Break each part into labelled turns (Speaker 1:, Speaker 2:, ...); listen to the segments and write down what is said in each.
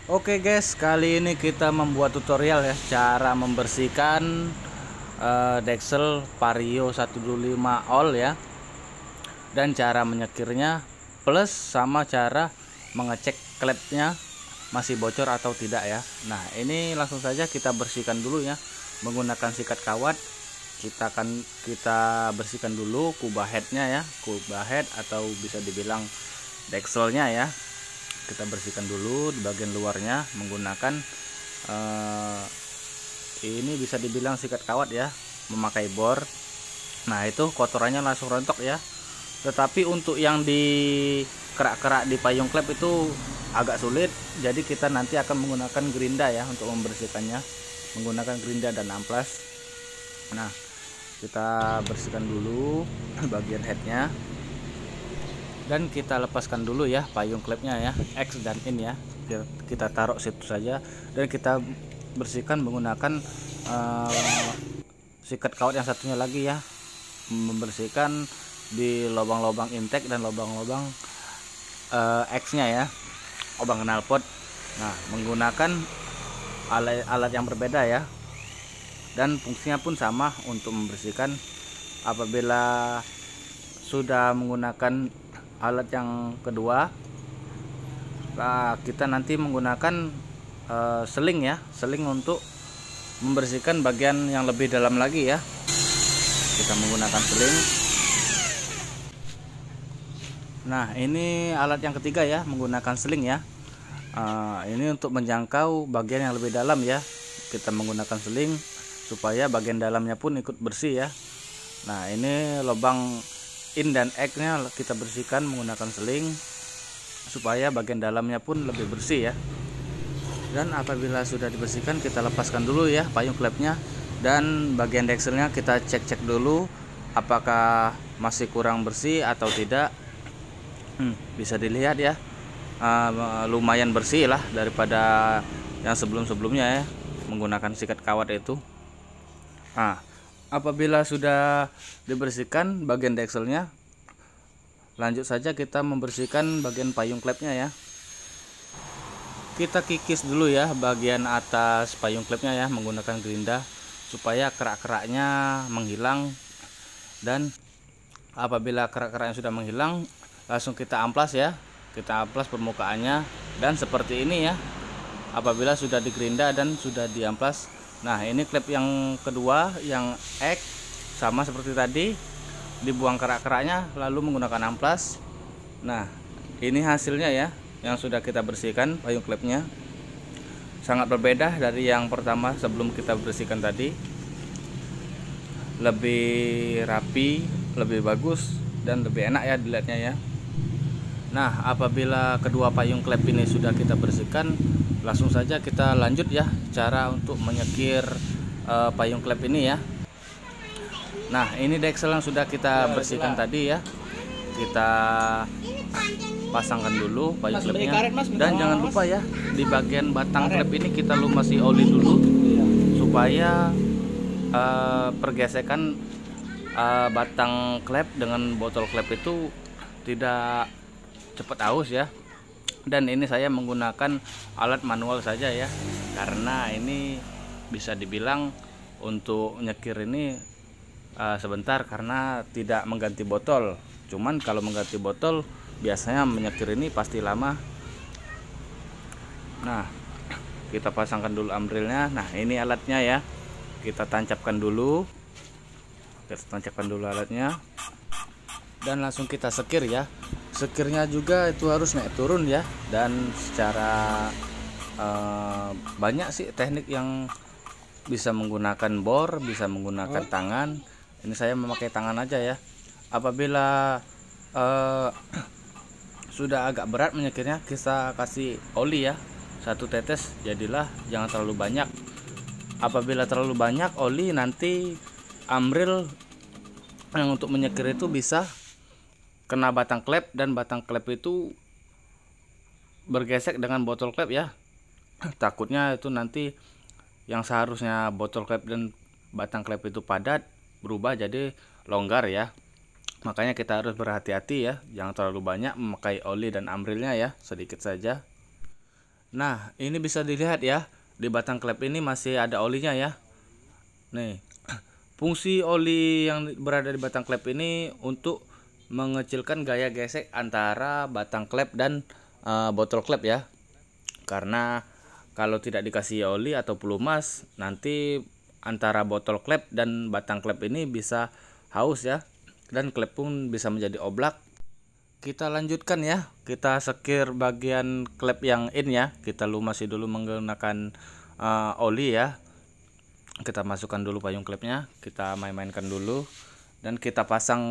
Speaker 1: Oke guys, kali ini kita membuat tutorial ya cara membersihkan Dexel Vario 125 all ya, dan cara menyekirnya plus sama cara mengecek klepnya masih bocor atau tidak ya. Nah, ini langsung saja kita bersihkan dulu ya menggunakan sikat kawat. Kita bersihkan dulu kubah headnya ya, kubah head atau bisa dibilang Dexelnya ya. Kita bersihkan dulu di bagian luarnya menggunakan ini bisa dibilang sikat kawat ya, memakai bor. Nah, itu kotorannya langsung rontok ya. Tetapi untuk yang di kerak-kerak di payung klep itu agak sulit, jadi kita nanti akan menggunakan gerinda ya untuk membersihkannya, menggunakan gerinda dan amplas. Nah, kita bersihkan dulu bagian headnya dan kita lepaskan dulu ya payung klepnya ya, X dan in ya, kita taruh situ saja dan kita bersihkan menggunakan sikat kawat yang satunya lagi ya, membersihkan di lubang-lubang intake dan lubang-lubang X nya ya, lubang knalpot. Nah, menggunakan alat yang berbeda ya, dan fungsinya pun sama untuk membersihkan. Apabila sudah menggunakan alat yang kedua, kita nanti menggunakan seling ya, seling untuk membersihkan bagian yang lebih dalam lagi ya. Kita menggunakan seling. Nah, ini alat yang ketiga ya, menggunakan seling ya. Ini untuk menjangkau bagian yang lebih dalam ya, kita menggunakan seling supaya bagian dalamnya pun ikut bersih ya. Nah, ini lubang in dan X nya kita bersihkan menggunakan seling supaya bagian dalamnya pun lebih bersih ya. Dan apabila sudah dibersihkan, kita lepaskan dulu ya payung klepnya, dan bagian Dexelnya kita cek-cek dulu apakah masih kurang bersih atau tidak. Bisa dilihat ya, lumayan bersih lah daripada yang sebelum-sebelumnya ya menggunakan sikat kawat itu. Nah, apabila sudah dibersihkan bagian Dexelnya, lanjut saja kita membersihkan bagian payung klepnya ya. Kita kikis dulu ya bagian atas payung klepnya ya menggunakan gerinda supaya kerak-keraknya menghilang. Dan apabila kerak-keraknya sudah menghilang, langsung kita amplas ya, kita amplas permukaannya dan seperti ini ya apabila sudah digerinda dan sudah diamplas. Nah, ini klep yang kedua yang X sama seperti tadi, dibuang kerak-keraknya lalu menggunakan amplas. Nah, ini hasilnya ya yang sudah kita bersihkan payung klepnya. Sangat berbeda dari yang pertama sebelum kita bersihkan tadi, lebih rapi, lebih bagus dan lebih enak ya dilihatnya ya. Nah, apabila kedua payung klep ini sudah kita bersihkan, langsung saja kita lanjut ya cara untuk menyekir payung klep ini ya. Nah, ini Dexel yang sudah kita bersihkan tadi ya, kita pasangkan dulu payung klepnya. Dan jangan lupa ya, di bagian batang klep ini kita lumasi oli dulu supaya pergesekan batang klep dengan botol klep itu tidak cepat aus ya. Dan ini saya menggunakan alat manual saja ya, karena ini bisa dibilang untuk nyekir ini sebentar karena tidak mengganti botol. Cuman kalau mengganti botol biasanya menyekir ini pasti lama. Nah, kita pasangkan dulu ambrelnya. Nah, ini alatnya ya, kita tancapkan dulu, alatnya dan langsung kita sekir ya. Sekirnya juga itu harus naik turun ya, dan secara banyak sih teknik yang bisa menggunakan bor, bisa menggunakan tangan. Ini saya memakai tangan aja ya. Apabila sudah agak berat menyekirnya, kita kasih oli ya, 1 tetes jadilah, jangan terlalu banyak. Apabila terlalu banyak oli, nanti ambril yang untuk menyekir itu bisa kena batang klep, dan batang klep itu bergesek dengan botol klep ya. Takutnya itu nanti yang seharusnya botol klep dan batang klep itu padat berubah jadi longgar ya. Makanya kita harus berhati-hati ya, jangan terlalu banyak memakai oli dan ambrelnya ya, sedikit saja. Nah, ini bisa dilihat ya, di batang klep ini masih ada olinya ya. Nih, fungsi oli yang berada di batang klep ini untuk mengecilkan gaya gesek antara batang klep dan botol klep ya. Karena kalau tidak dikasih oli atau pelumas, nanti antara botol klep dan batang klep ini bisa haus ya, dan klep pun bisa menjadi oblak. Kita lanjutkan ya, kita sekir bagian klep yang in ya, kita lumasi dulu menggunakan oli ya. Kita masukkan dulu payung klepnya, kita main-mainkan dulu, dan kita pasang,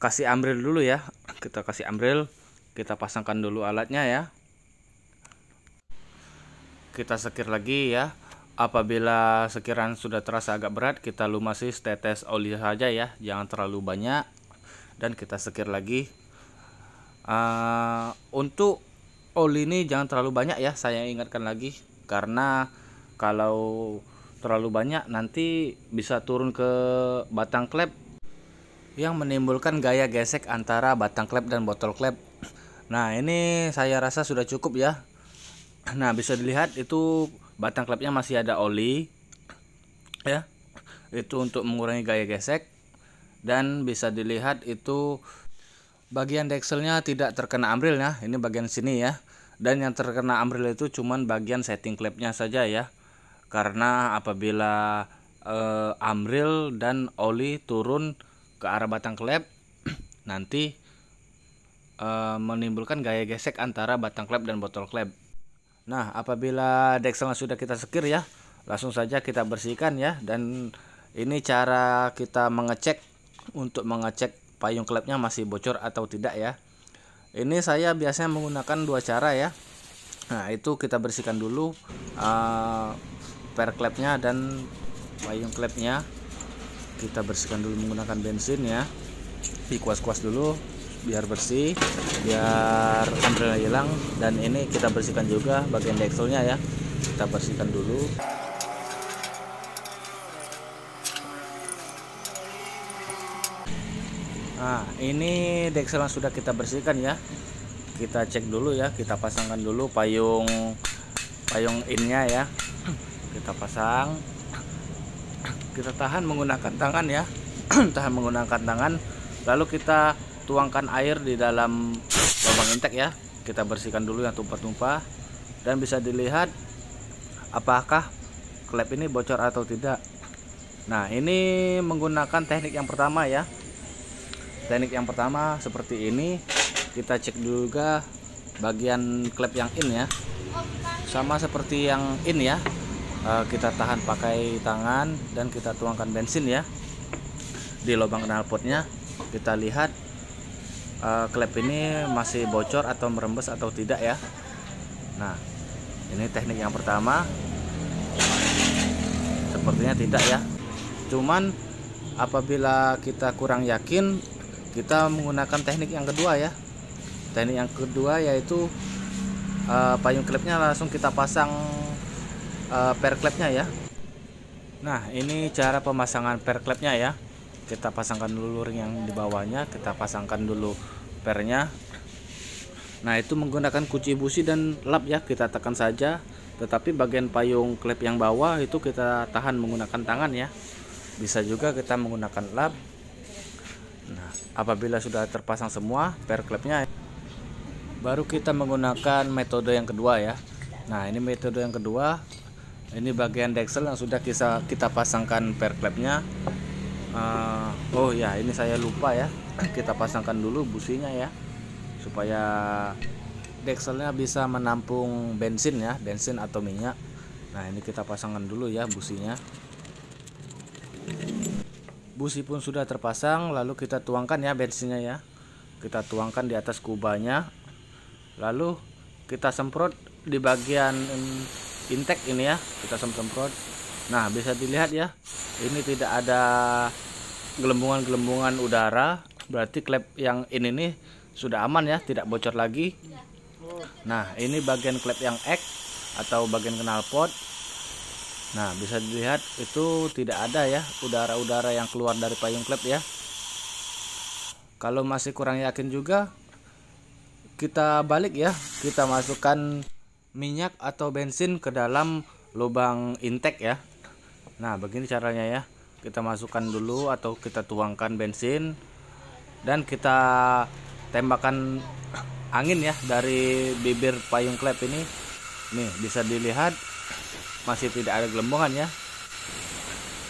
Speaker 1: kasih ambril dulu ya. Kita kasih ambril, kita pasangkan dulu alatnya ya. Kita sekir lagi ya. Apabila sekiran sudah terasa agak berat, kita lumasi setetes oli saja ya, jangan terlalu banyak. Dan kita sekir lagi. Untuk oli ini jangan terlalu banyak ya, saya ingatkan lagi, karena kalau terlalu banyak nanti bisa turun ke batang klep yang menimbulkan gaya gesek antara batang klep dan botol klep. Nah, ini saya rasa sudah cukup ya. Nah, bisa dilihat itu batang klepnya masih ada oli ya, itu untuk mengurangi gaya gesek. Dan bisa dilihat itu bagian dekselnya tidak terkena ambril ya, ini bagian sini ya. Dan yang terkena ambril itu cuman bagian setting klepnya saja ya. Karena apabila ambril dan oli turun ke arah batang klep, nanti menimbulkan gaya gesek antara batang klep dan botol klep. Nah, apabila dekselnya sudah kita sekir ya, langsung saja kita bersihkan ya. Dan ini cara kita mengecek, untuk mengecek payung klepnya masih bocor atau tidak ya. Ini saya biasanya menggunakan dua cara ya. Nah, itu kita bersihkan dulu per klepnya dan payung klepnya. Kita bersihkan dulu menggunakan bensin ya, dikuas-kuas dulu biar bersih, biar ambrelnya hilang. Dan ini kita bersihkan juga bagian dekselnya ya, kita bersihkan dulu. Nah, ini deksel yang sudah kita bersihkan ya. Kita cek dulu ya, kita pasangkan dulu payung innya ya. Kita pasang, kita tahan menggunakan tangan ya. Tahan menggunakan tangan, lalu kita tuangkan air di dalam lubang intek ya. Kita bersihkan dulu yang tumpah-tumpah, dan bisa dilihat apakah klep ini bocor atau tidak. Nah, ini menggunakan teknik yang pertama ya. Teknik yang pertama seperti ini, kita cek juga bagian klep yang in ya, sama seperti yang in ya. Kita tahan pakai tangan dan kita tuangkan bensin ya di lubang knalpotnya. Kita lihat klep ini masih bocor atau merembes atau tidak ya. Nah, ini teknik yang pertama, sepertinya tidak ya. Cuman apabila kita kurang yakin, kita menggunakan teknik yang kedua ya. Teknik yang kedua yaitu payung klepnya langsung kita pasang per klepnya ya. Nah, ini cara pemasangan per klepnya ya. Kita pasangkan dulu ring yang di bawahnya, kita pasangkan dulu pernya. Nah, itu menggunakan kunci busi dan lap ya, kita tekan saja. Tetapi bagian payung klep yang bawah itu kita tahan menggunakan tangan ya. Bisa juga kita menggunakan lap. Nah, apabila sudah terpasang semua per klepnya, baru kita menggunakan metode yang kedua ya. Nah, ini metode yang kedua. Ini bagian deksel yang sudah kita pasangkan per klepnya. Oh ya, ini saya lupa ya. Kita pasangkan dulu businya ya, supaya dekselnya bisa menampung bensin ya, bensin atau minyak. Nah, ini kita pasangkan dulu ya businya. Busi pun sudah terpasang, lalu kita tuangkan ya bensinnya ya. Kita tuangkan di atas kubahnya, lalu kita semprot di bagian intek ini ya, kita semprot. Nah, bisa dilihat ya, ini tidak ada gelembungan-gelembungan udara, berarti klep yang ini nih sudah aman ya, tidak bocor lagi. Nah, ini bagian klep yang X atau bagian knalpot. Nah, bisa dilihat itu tidak ada ya udara-udara yang keluar dari payung klep ya. Kalau masih kurang yakin juga, kita balik ya, kita masukkan minyak atau bensin ke dalam lubang intake ya. Nah, begini caranya ya. Kita masukkan dulu atau kita tuangkan bensin dan kita tembakan angin ya dari bibir payung klep ini. Nih, bisa dilihat masih tidak ada gelembungan ya.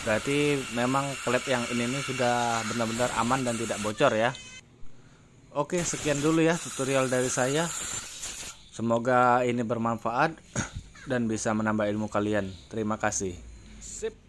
Speaker 1: Berarti memang klep yang ini sudah benar-benar aman dan tidak bocor ya. Oke, sekian dulu ya tutorial dari saya. Semoga ini bermanfaat dan bisa menambah ilmu kalian. Terima kasih. Sip.